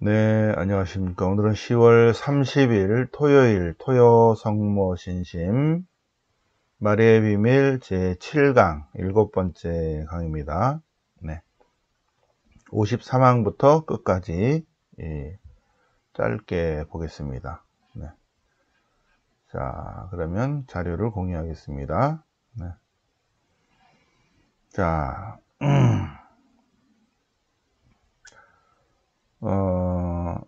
네, 안녕하십니까. 오늘은 10월 30일 토요일 토요성모신심 마리아의 비밀 제7강 일곱 번째 강입니다. 네, 54항부터 끝까지 짧게 보겠습니다. 네. 자, 그러면 자료를 공유하겠습니다. 네. 자,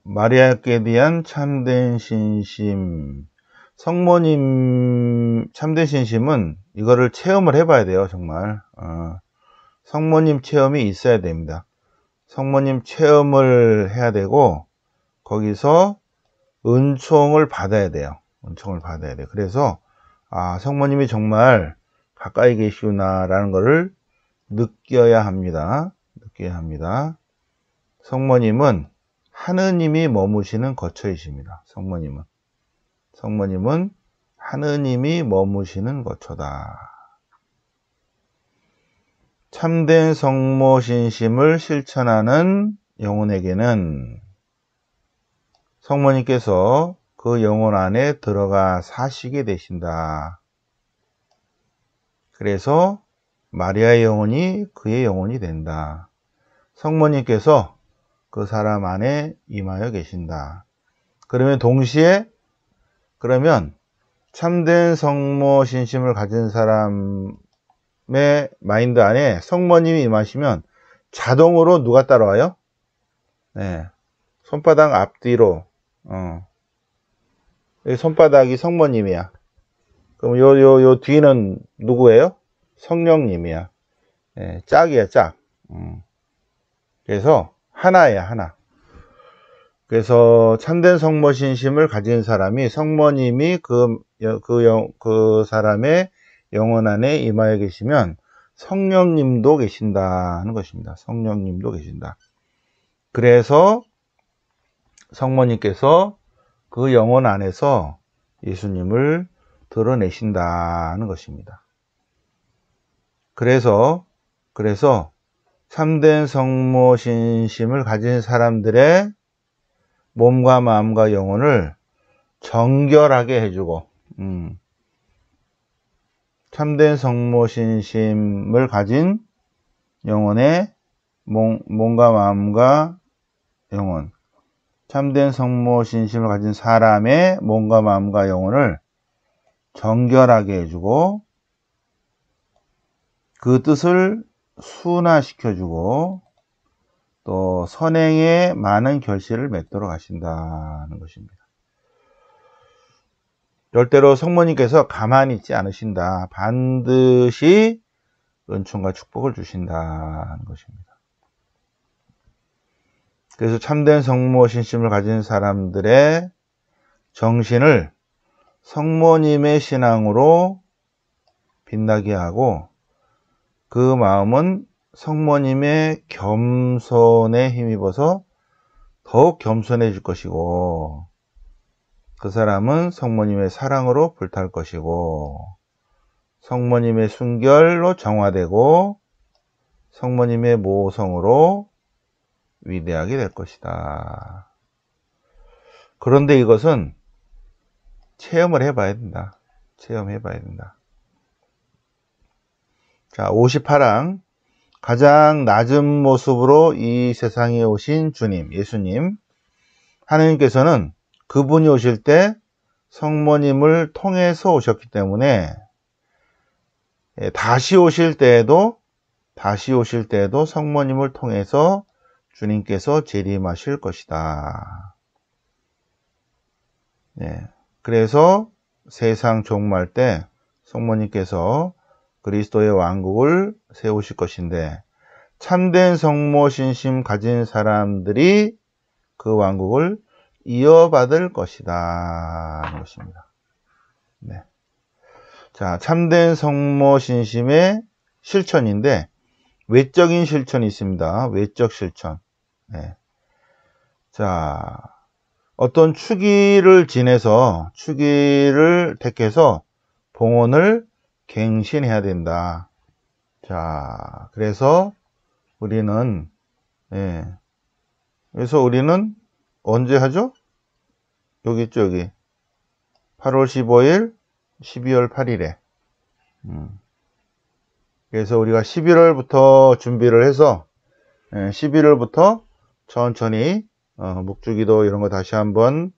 마리아께 대한 참된 신심. 성모님 참된 신심은 이거를 체험을 해봐야 돼요, 정말. 성모님 체험이 있어야 됩니다. 성모님 체험을 해야 되고, 거기서 은총을 받아야 돼요. 은총을 받아야 돼요. 그래서, 성모님이 정말 가까이 계시구나라는 것을 느껴야 합니다. 느껴야 합니다. 성모님은 하느님이 머무시는 거처이십니다. 성모님은 하느님이 머무시는 거처다. 참된 성모신심을 실천하는 영혼에게는 성모님께서 그 영혼 안에 들어가 사시게 되신다. 그래서 마리아의 영혼이 그의 영혼이 된다. 성모님께서 그 사람 안에 임하여 계신다. 그러면 참된 성모신심을 가진 사람의 마인드 안에 성모님이 임하시면 자동으로 누가 따라와요? 네, 손바닥 앞뒤로 여기 손바닥이 성모님이야. 그럼 요 뒤는 누구예요? 성령님이야. 네, 짝이야, 짝. 그래서 하나야, 하나. 그래서 참된 성모신심을 가진 사람이 성모님이 그 사람의 영혼 안에 임하여 계시면 성령님도 계신다는 것입니다. 성령님도 계신다. 그래서 성모님께서 그 영혼 안에서 예수님을 드러내신다는 것입니다. 그래서 참된 성모신심을 가진 사람들의 몸과 마음과 영혼을 정결하게 해주고, 참된 성모신심을 가진 영혼의 몸과 마음과 영혼, 참된 성모신심을 가진 사람의 몸과 마음과 영혼을 정결하게 해주고, 그 뜻을 순화시켜주고, 또 선행에 많은 결실을 맺도록 하신다는 것입니다. 절대로 성모님께서 가만히 있지 않으신다. 반드시 은총과 축복을 주신다는 것입니다. 그래서 참된 성모신심을 가진 사람들의 정신을 성모님의 신앙으로 빛나게 하고, 그 마음은 성모님의 겸손에 힘입어서 더욱 겸손해질 것이고, 그 사람은 성모님의 사랑으로 불탈 것이고, 성모님의 순결로 정화되고, 성모님의 모성으로 위대하게 될 것이다. 그런데 이것은 체험을 해봐야 된다. 체험해봐야 된다. 자, 58항. 가장 낮은 모습으로 이 세상에 오신 주님, 예수님. 하느님께서는 그분이 오실 때 성모님을 통해서 오셨기 때문에 다시 오실 때에도 성모님을 통해서 주님께서 재림하실 것이다. 네. 그래서 세상 종말 때 성모님께서 그리스도의 왕국을 세우실 것인데, 참된 성모신심 가진 사람들이 그 왕국을 이어받을 것이다 하는 것입니다. 네. 자, 참된 성모신심의 실천인데 외적인 실천이 있습니다. 외적 실천. 네. 자, 어떤 축일을 택해서 봉헌을 갱신해야 된다. 자, 그래서 우리는 언제 하죠? 여기 있죠, 여기. 8월 15일, 12월 8일에. 그래서 우리가 11월부터 준비를 해서 11월부터 천천히 묵주기도 이런 거 다시 한번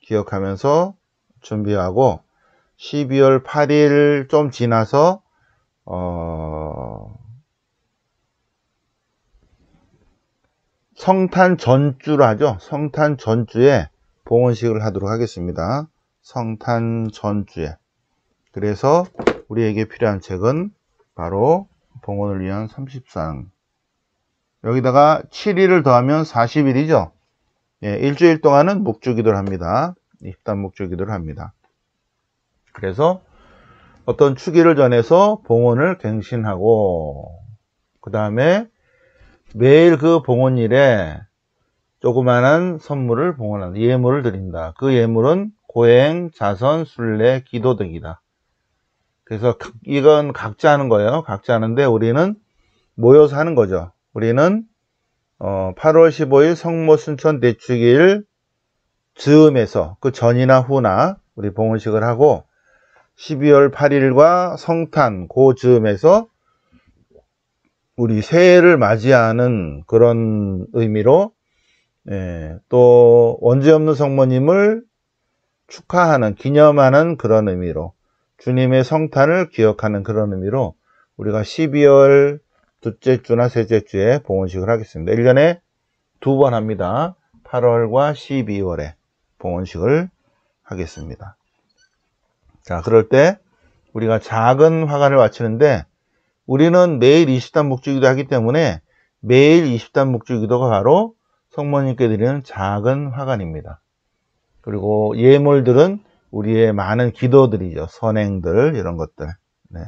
기억하면서 준비하고 12월 8일 좀 지나서 성탄 전주로 하죠. 성탄 전주에 봉헌식을 하도록 하겠습니다. 성탄 전주에. 그래서 우리에게 필요한 책은 바로 봉헌을 위한 30상. 여기다가 7일을 더하면 40일이죠. 예, 일주일 동안은 묵주기도를 합니다. 입단 묵주기도를 합니다. 그래서 어떤 추기를 전해서 봉헌을 갱신하고 그 다음에 매일 그 봉헌일에 조그마한 선물을 봉헌한다. 예물을 드린다. 그 예물은 고행, 자선, 순례, 기도 등이다. 그래서 이건 각자 하는 거예요. 각자 하는데 우리는 모여서 하는 거죠. 우리는 8월 15일 성모 순천 대축일 즈음에서 그 전이나 후나 우리 봉헌식을 하고 12월 8일과 성탄 그 즈음에서 우리 새해를 맞이하는 그런 의미로 또 원죄 없는 성모님을 축하하는 기념하는 그런 의미로 주님의 성탄을 기억하는 그런 의미로 우리가 12월 둘째 주나 셋째 주에 봉헌식을 하겠습니다. 1년에 2번 합니다. 8월과 12월에 봉헌식을 하겠습니다. 자, 그럴 때 우리가 작은 화관을 바치는데 우리는 매일 20단 묵주기도 하기 때문에 매일 20단 묵주기도가 바로 성모님께 드리는 작은 화관입니다. 그리고 예물들은 우리의 많은 기도들이죠. 선행들 이런 것들. 네.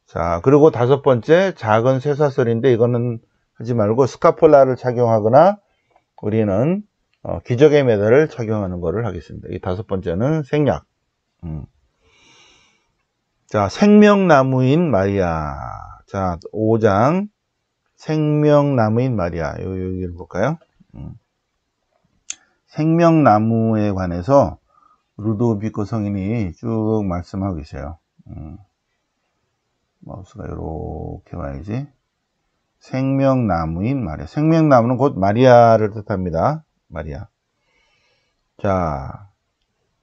자, 그리고 5번째 작은 쇠사슬인데 이거는 하지 말고 스카폴라를 착용하거나 우리는 기적의 메달을 착용하는 것을 하겠습니다. 이 5번째는 생략. 자, 생명나무인 마리아. 자, 5장 생명나무인 마리아. 여기를 볼까요? 생명나무에 관해서 루도비코 성인이 쭉 말씀하고 계세요. 마우스가 이렇게 와야지. 생명나무인 마리아. 생명나무는 곧 마리아를 뜻합니다. 마리아. 자,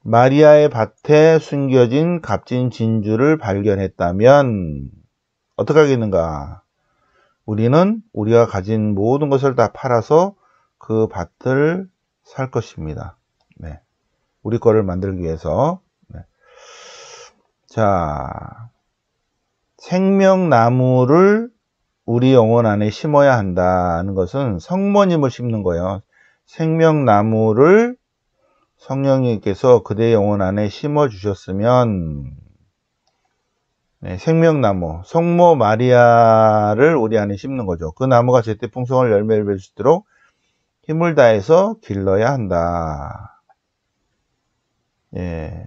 마리아의 밭에 숨겨진 값진 진주를 발견했다면 어떻게 하겠는가? 우리는 우리가 가진 모든 것을 다 팔아서 그 밭을 살 것입니다. 네. 우리 거를 만들기 위해서. 네. 자, 생명나무를 우리 영혼 안에 심어야 한다는 것은 성모님을 심는 거예요. 생명나무를 성령님께서 그대 영혼 안에 심어 주셨으면 네, 생명나무, 성모 마리아를 우리 안에 심는 거죠. 그 나무가 제때 풍성한 열매를 맺을 수 있도록 힘을 다해서 길러야 한다. 예.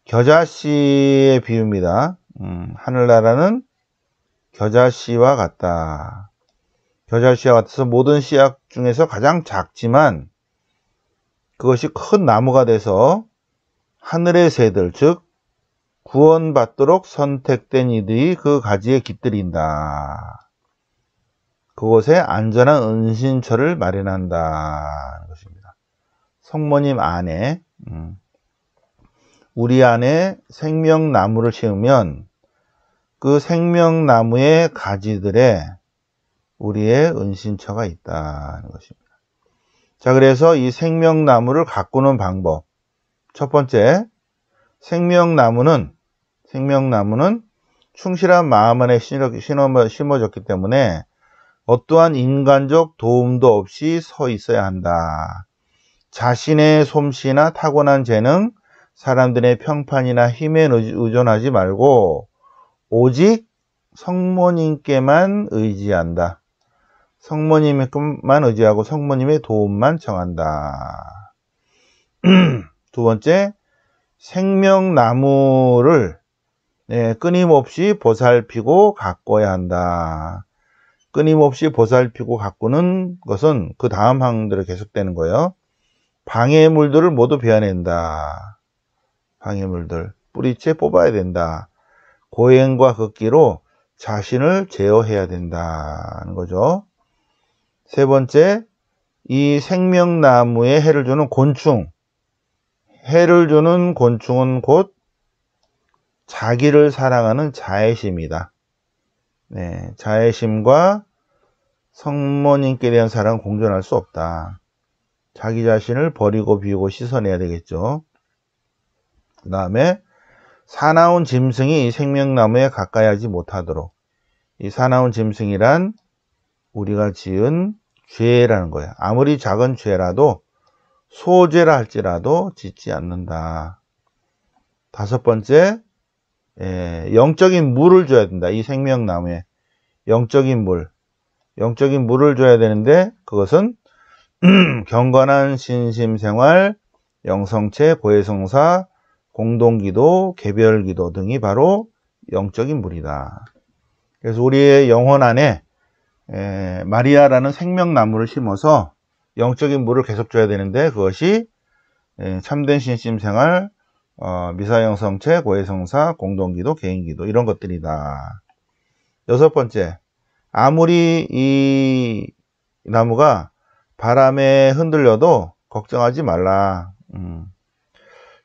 겨자씨의 비유입니다. 하늘나라는 겨자씨와 같다. 겨자씨와 같아서 모든 씨앗 중에서 가장 작지만 그것이 큰 나무가 돼서 하늘의 새들, 즉 구원받도록 선택된 이들이 그 가지에 깃들인다. 그곳에 안전한 은신처를 마련한다는 것입니다. 성모님 안에 우리 안에 생명나무를 심으면 그 생명나무의 가지들에 우리의 은신처가 있다는 것입니다. 자, 그래서 이 생명나무를 가꾸는 방법. 첫 번째, 생명나무는 충실한 마음 안에 심어졌기 때문에 어떠한 인간적 도움도 없이 서 있어야 한다. 자신의 솜씨나 타고난 재능, 사람들의 평판이나 힘에 의존하지 말고 오직 성모님께만 의지한다. 성모님만 의지하고 성모님의 도움만 청한다. 두 번째, 생명나무를 끊임없이 보살피고 가꿔야 한다. 끊임없이 보살피고 가꾸는 것은 그 다음 항들을 계속되는 거예요. 방해물들을 모두 베어낸다. 방해물들 뿌리째 뽑아야 된다. 고행과 걷기로 자신을 제어해야 된다는 거죠. 세 번째, 이 생명나무에 해를 주는 곤충. 해를 주는 곤충은 곧 자기를 사랑하는 자애심이다. 네, 자애심과 성모님께 대한 사랑은 공존할 수 없다. 자기 자신을 버리고 비우고 씻어내야 되겠죠. 그 다음에 사나운 짐승이 생명나무에 가까이 하지 못하도록. 이 사나운 짐승이란 우리가 지은 죄라는 거예요. 아무리 작은 죄라도 소죄라 할지라도 짓지 않는다. 다섯 번째, 영적인 물을 줘야 된다. 이 생명나무에 영적인 물을 줘야 되는데 그것은 경건한 신심생활, 영성체, 고해성사, 공동기도, 개별기도 등이 바로 영적인 물이다. 그래서 우리의 영혼 안에 마리아라는 생명나무를 심어서 영적인 물을 계속 줘야 되는데 그것이 참된 신심생활, 미사영성체, 고해성사, 공동기도, 개인기도 이런 것들이다. 여섯 번째, 아무리 이 나무가 바람에 흔들려도 걱정하지 말라.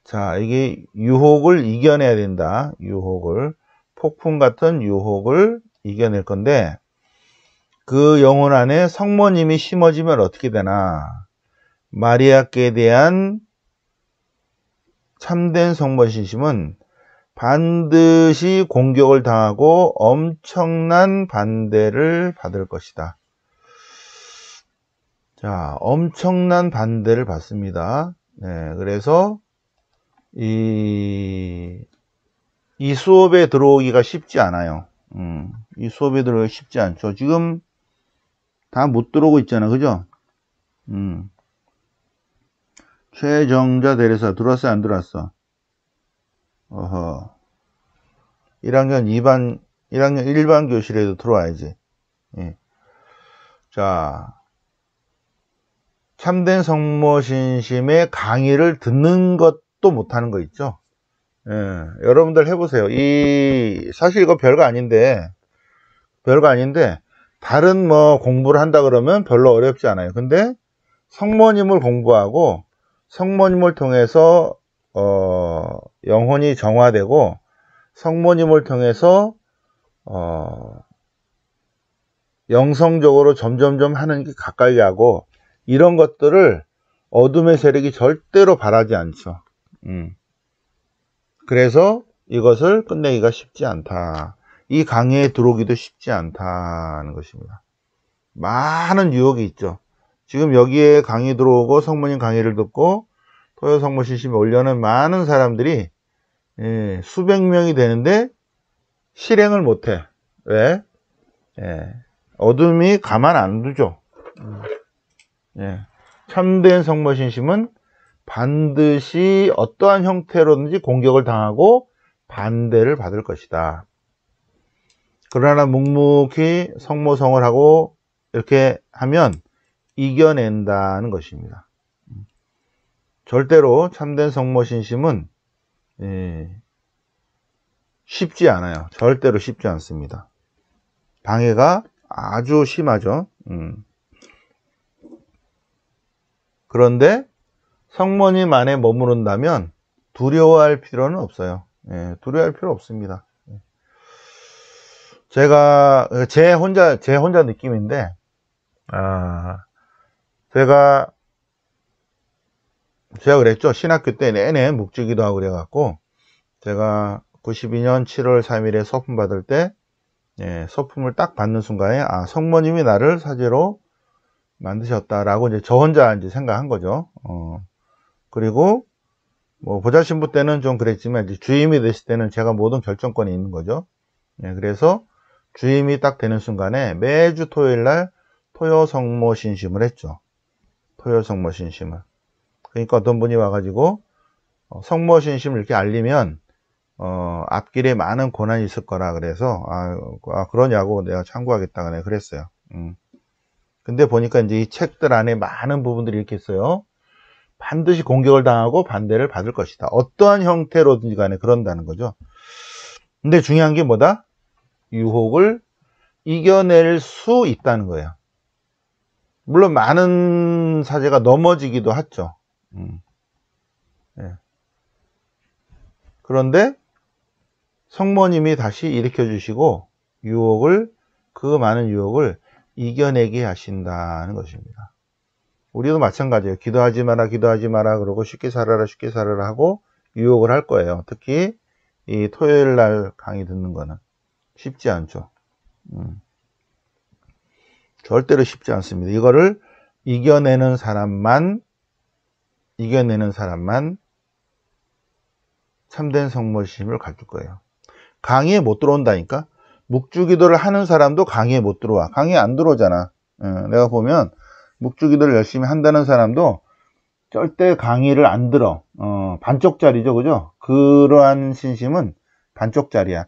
자, 이게 유혹을 이겨내야 된다. 폭풍 같은 유혹을 이겨낼 건데 그 영혼 안에 성모님이 심어지면 어떻게 되나? 마리아께 대한 참된 성모신심은 반드시 공격을 당하고 엄청난 반대를 받을 것이다. 자, 엄청난 반대를 받습니다. 네, 그래서 이 수업에 들어오기가 쉽지 않아요. 이 수업에 들어오기 쉽지 않죠. 지금 다 못 들어오고 있잖아. 그죠? 최정자 대리사 들어왔어? 안 들어왔어? 어허. 1학년 1반 교실에도 들어와야지. 예. 자, 참된 성모신심의 강의를 듣는 것도 못하는 거 있죠? 예. 여러분들 해보세요. 사실 이거 별거 아닌데, 다른 공부를 한다 그러면 별로 어렵지 않아요. 근데 성모님을 공부하고 성모님을 통해서 영혼이 정화되고 성모님을 통해서 영성적으로 점점점 하는 게 가까이 하고 이런 것들을 어둠의 세력이 절대로 바라지 않죠. 그래서 이것을 끝내기가 쉽지 않다. 이 강의에 들어오기도 쉽지 않다는 것입니다. 많은 유혹이 있죠. 지금 여기에 강의 들어오고 성모님 강의를 듣고 토요성모신심에 올려는 많은 사람들이 수백 명이 되는데 실행을 못해. 왜? 어둠이 가만 안 두죠. 참된 성모신심은 반드시 어떠한 형태로든지 공격을 당하고 반대를 받을 것이다. 그러나 묵묵히 성모성을 하고 이렇게 하면 이겨낸다는 것입니다. 절대로 참된 성모신심은 쉽지 않아요. 절대로 쉽지 않습니다. 방해가 아주 심하죠. 그런데 성모님 안에 머무른다면 두려워할 필요는 없어요. 두려워할 필요 없습니다. 제 혼자 느낌인데, 제가 그랬죠. 신학교 때 내내 묵주기도 하고 그래갖고, 제가 92년 7월 3일에 서품 받을 때, 서품을 딱 받는 순간에, 성모님이 나를 사제로 만드셨다라고 이제 저 혼자 이제 생각한 거죠. 그리고, 보좌신부 때는 좀 그랬지만, 이제 주임이 되실 때는 제가 모든 결정권이 있는 거죠. 그래서 주임이 딱 되는 순간에 매주 토요일 날 토요성모신심을 했죠. 토요성모신심을. 그러니까 어떤 분이 와가지고 성모신심을 이렇게 알리면 앞길에 많은 고난이 있을 거라 그래서 그러냐고 내가 참고하겠다 그랬어요. 근데 보니까 이제 이 책들 안에 많은 부분들이 이렇게 있어요. 반드시 공격을 당하고 반대를 받을 것이다. 어떠한 형태로든지 간에 그런다는 거죠. 근데 중요한 게 뭐다? 유혹을 이겨낼 수 있다는 거예요. 물론 많은 사제가 넘어지기도 하죠. 네. 그런데 성모님이 다시 일으켜 주시고 그 많은 유혹을 이겨내게 하신다는 것입니다. 우리도 마찬가지예요. 기도하지 마라 그러고 쉽게 살아라 하고 유혹을 할 거예요. 특히 이 토요일 날 강의 듣는 거는 쉽지 않죠. 절대로 쉽지 않습니다. 이거를 이겨내는 사람만 참된 성모심을 가질 거예요. 강의에 못 들어온다니까. 묵주기도를 하는 사람도 강의에 못 들어와. 강의에 안 들어오잖아. 내가 보면 묵주기도를 열심히 한다는 사람도 절대 강의를 안 들어. 반쪽짜리죠, 그죠? 그러한 신심은 반쪽짜리야.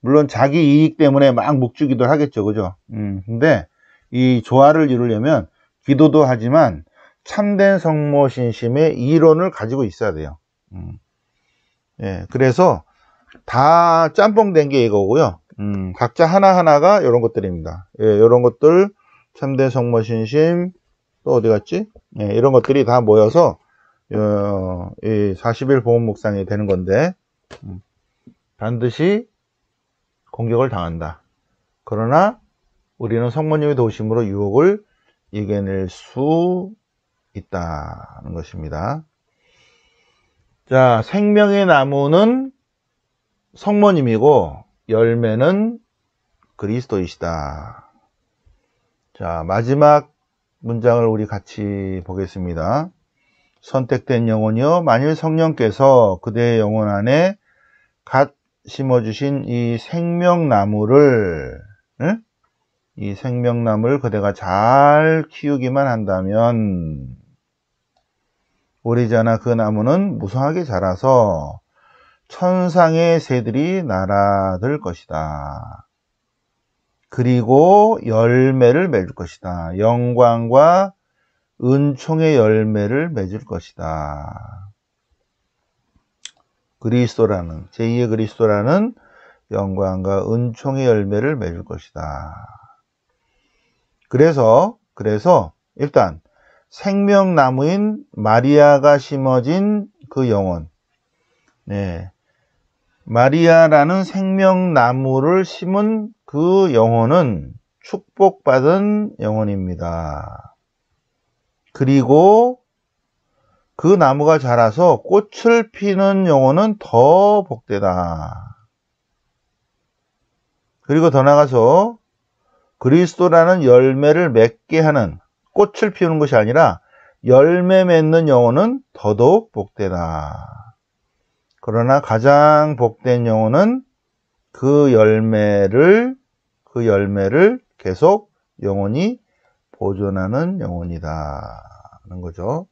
물론 자기 이익 때문에 막 묵주기도를 하겠죠, 그죠? 근데 이 조화를 이루려면 기도도 하지만 참된 성모 신심의 이론을 가지고 있어야 돼요. 예, 그래서 다 짬뽕 된 게 이거고요. 각자 하나하나가 이런 것들입니다. 예, 이런 것들, 참된 성모 신심, 또 어디 갔지? 예, 이런 것들이 다 모여서 이 40일 보험 묵상이 되는 건데, 반드시 공격을 당한다. 그러나 우리는 성모님의 도우심으로 유혹을 이겨낼 수 있다는 것입니다. 자, 생명의 나무는 성모님이고 열매는 그리스도이시다. 자, 마지막 문장을 우리 같이 보겠습니다. 선택된 영혼이요, 만일 성령께서 그대의 영혼 안에 갓 심어주신 이 생명나무를 그대가 잘 키우기만 한다면 오리자나 그 나무는 무성하게 자라서 천상의 새들이 날아들 것이다. 그리고 열매를 맺을 것이다. 영광과 은총의 열매를 맺을 것이다. 제2의 그리스도라는 영광과 은총의 열매를 맺을 것이다. 그래서 일단 생명나무인 마리아가 심어진 그 영혼, 네, 마리아라는 생명나무를 심은 그 영혼은 축복받은 영혼입니다. 그리고 그 나무가 자라서 꽃을 피는 영혼은 더 복되다. 그리고 더 나아가서 그리스도라는 열매를 맺게 하는, 꽃을 피우는 것이 아니라 열매 맺는 영혼은 더더욱 복되다. 그러나 가장 복된 영혼은 그 열매를 계속 영원히 보존하는 영혼이다 하는 거죠.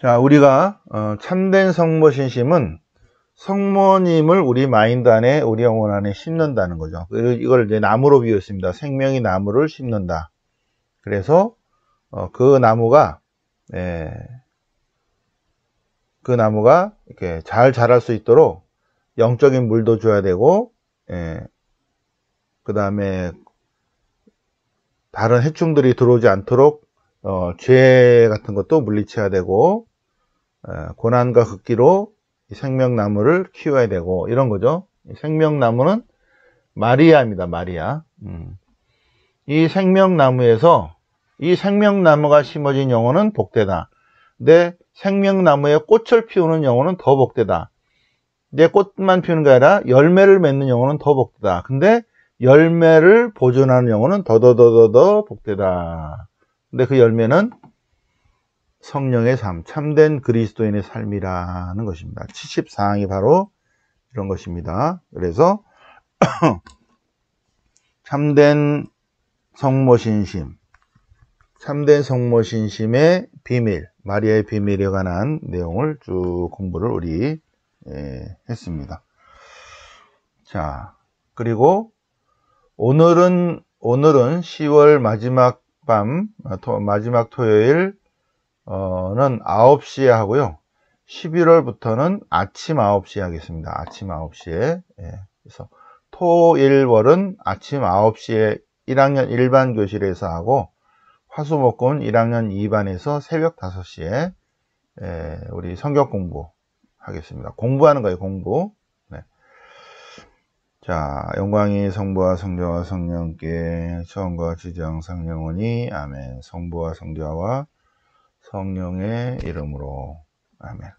자, 우리가 참된 성모 신심은 성모님을 우리 마인드 안에, 우리 영혼 안에 심는다는 거죠. 이걸 이제 나무로 비유했습니다. 생명이 나무를 심는다. 그래서 그 나무가 이렇게 잘 자랄 수 있도록 영적인 물도 줘야 되고, 그 다음에 다른 해충들이 들어오지 않도록 죄 같은 것도 물리쳐야 되고, 고난과 극기로 이 생명나무를 키워야 되고, 이런 거죠. 생명나무는 마리아입니다. 마리아. 이 생명나무에서 이 생명나무가 심어진 영혼은 복되다. 내 생명나무에 꽃을 피우는 영혼은 더 복되다. 내 꽃만 피우는 게 아니라 열매를 맺는 영혼은 더 복되다. 근데 열매를 보존하는 영혼은 더더더더 복되다. 근데 그 열매는 성령의 삶, 참된 그리스도인의 삶이라는 것입니다. 74항이 바로 이런 것입니다. 그래서 참된 성모신심, 참된 성모신심의 비밀, 마리아의 비밀에 관한 내용을 쭉 공부를 우리 했습니다. 자, 그리고 오늘은 10월 마지막 밤, 마지막 토요일, 는 9시에 하고요. 11월부터는 아침 9시에 하겠습니다. 아침 9시에. 예. 그래서 토일월은 아침 9시에 1학년 1반 교실에서 하고, 화수목금은 1학년 2반에서 새벽 5시에 우리 성경 공부 하겠습니다. 공부하는 거예요, 공부. 네. 자, 영광이 성부와 성자와 성령께 처음과 지지 항상 영원히 아멘. 성부와 성자와 성령의 이름으로 아멘.